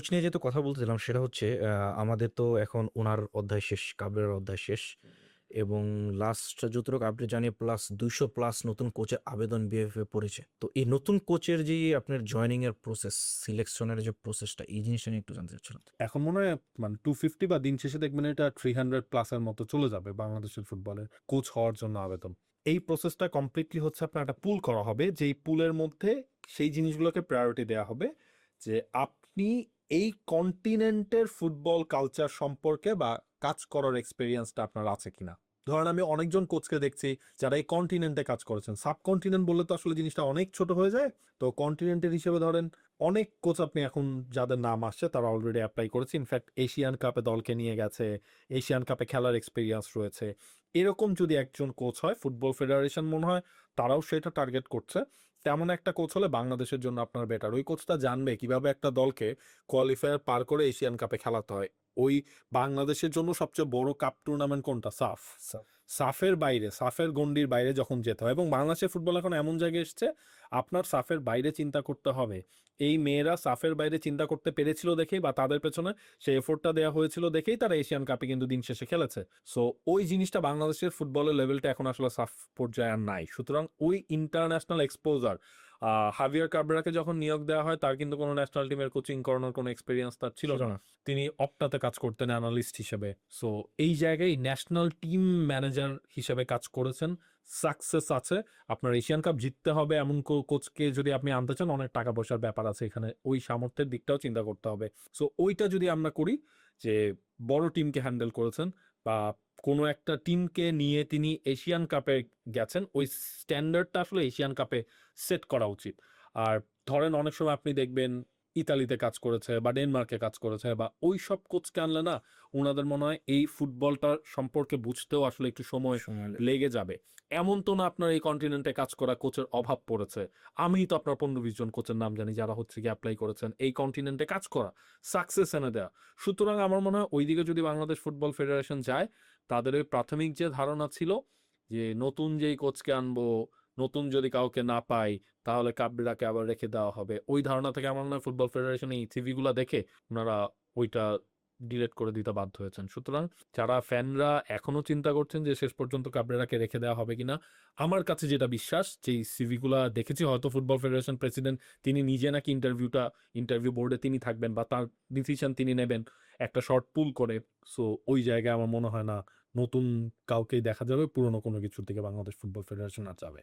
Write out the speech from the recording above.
Coach নিয়ে যেহেতু কথা বলতেছিলাম সেটা হচ্ছে আমাদের তো এখন ওনার অধ্যায় শেষ, কাবরেরার অধ্যায় শেষ এবং লাস্ট যতটুকু আপডেট জানি প্লাস 200 প্লাস নতুন কোচের আবেদন বিএফএ পড়েছে। তো এই নতুন কোচের যে আপনার জয়নিং এর প্রসেস, সিলেকশনের যে প্রসেসটা, এই জিনিসটা নিয়ে একটু জানতে চাচ্ছিলাম। এখন মনে হয় মানে 250 বা দিন শেষে দেখবেন এটা 300+ মতো চলে যাবে বাংলাদেশের ফুটবলের কোচ হওয়ার জন্য আবেদন। এই প্রসেসটা কমপ্লিটলি হচ্ছে আপনার একটা পুল করা হবে, যেই পুলের মধ্যে সেই জিনিসগুলোকে প্রায়োরিটি দেওয়া হবে যে আপনি এই কন্টিনেন্টের ফুটবল কালচার সম্পর্কে বা কাজ করার এক্সপিরিয়েন্সটা আপনার আছে কিনা। ধরেন আমি অনেকজন কোচকে দেখছি যারা এই কন্টিনেন্টে কাজ করেছেন। সাবকন্টিনেন্ট বললে তো আসলে জিনিসটা অনেক ছোট হয়ে যায়। তো কন্টিনেন্টের হিসেবে ধরেন অনেক কোচ আপনি এখন যাদের নাম আসছে তারা অলরেডি অ্যাপ্লাই করেছে, ইনফ্যাক্ট এশিয়ান কাপে দলকে নিয়ে গেছে, এশিয়ান কাপে খেলার এক্সপিরিয়েন্স রয়েছে। এরকম যদি একজন কোচ হয়, ফুটবল ফেডারেশন মনে হয় তারাও সেটা টার্গেট করছে। তেমন একটা কোচ হলে বাংলাদেশের জন্য আপনার বেটার। ওই কোচটা জানবে কিভাবে একটা দলকে কোয়ালিফায়ার পার করে এশিয়ান কাপে খেলাতে হয়। ওই বাংলাদেশের জন্য সবচেয়ে বড় কাপ টুর্নামেন্ট কোনটা? সাফ। সাফের বাইরে, সাফের গণ্ডির বাইরে যখন যেতে হয়, এবং বাংলাদেশের ফুটবল এখন এমন জায়গায় এসছে আপনার সাফের বাইরে চিন্তা করতে হবে। এই মেয়েরা সাফের বাইরে চিন্তা করতে পেরেছিল দেখেই বা তাদের পেছনে সেই এফোর্টটা দেওয়া হয়েছিল দেখেই তারা এশিয়ান কাপে কিন্তু দিন শেষে খেলেছে। সো ওই জিনিসটা বাংলাদেশের ফুটবলের লেভেলটা এখন আসলে সাফ পর্যায়ে আর নাই। সুতরাং ওই ইন্টারন্যাশনাল এক্সপোজার, হাভিয়ার কাবরেরাকে যখন নিয়োগ দেওয়া হয় তার কিন্তু কোনো ন্যাশনাল টিমের কোচিং করানোর কোনো এক্সপিরিয়েন্স তার ছিল ছিল না। না। তিনি অপটাতে কাজ করতেন অ্যানালিস্ট হিসেবে। সো এই জায়গায় ন্যাশনাল টিম ম্যানেজার হিসেবে কাজ করেছেন, সাকসেস আছে। আপনার এশিয়ান কাপ জিততে হবে এমন কোচকে যদি আপনি আনতে চান, অনেক টাকা পয়সার ব্যাপার আছে এখানে, ওই সামর্থ্যের দিকটাও চিন্তা করতে হবে। সো ওইটা যদি আমরা করি যে বড় টিমকে হ্যান্ডেল করেছেন বা কোনো একটা টিমকে নিয়ে তিনি এশিয়ান কাপে গেছেন, ওই স্ট্যান্ডার্ডটা আসলে এশিয়ান কাপে সেট করা উচিত। আর ধরেন অনেক সময় আপনি দেখবেন ইতালিতে কাজ করেছে বা ডেনমার্কে কাজ করেছে, বা ওই সব কোচকে আনলে না ওনাদের মনে হয় এই ফুটবলটার সম্পর্কে বুঝতেও আসলে একটু সময় সময় লেগে যাবে। এমন তো না আপনার এই কন্টিনেন্টে কাজ করা কোচের অভাব পড়েছে। আমি তো আপনার 15-20 জন কোচের নাম জানি যারা হচ্ছে কি অ্যাপ্লাই করেছেন এই কন্টিনেন্টে কাজ করা, সাকসেস এনে দেওয়া। সুতরাং আমার মনে হয় ওইদিকে যদি বাংলাদেশ ফুটবল ফেডারেশন যায়, তাদের ওই প্রাথমিক যে ধারণা ছিল যে নতুন যেই কোচকে আনবো, নতুন যদি কাউকে না পাই তাহলে কাবরেরাকে আবার রেখে দেওয়া হবে, ওই ধারণা থেকে আমার মনে হয় ফুটবল ফেডারেশন এই সিভি দেখে ওনারা ওইটা ডিলেট করে দিতে বাধ্য হয়েছেন। সুতরাং যারা ফ্যানরা এখনো চিন্তা করছেন যে শেষ পর্যন্ত কাবরেরাকে রেখে দেওয়া হবে কিনা, আমার কাছে যেটা বিশ্বাস, যে সিভিগুলা দেখেছি, হয়তো ফুটবল ফেডারেশন প্রেসিডেন্ট তিনি নিজে নাকি ইন্টারভিউ বোর্ডে তিনি থাকবেন বা তার ডিসিশন তিনি নেবেন একটা শর্ট পুল করে। সো ওই জায়গায় আমার মনে হয় না নতুন কাউকেই দেখা যাবে, পুরনো কোনো কিছুর দিকে বাংলাদেশ ফুটবল ফেডারেশন আর যাবে।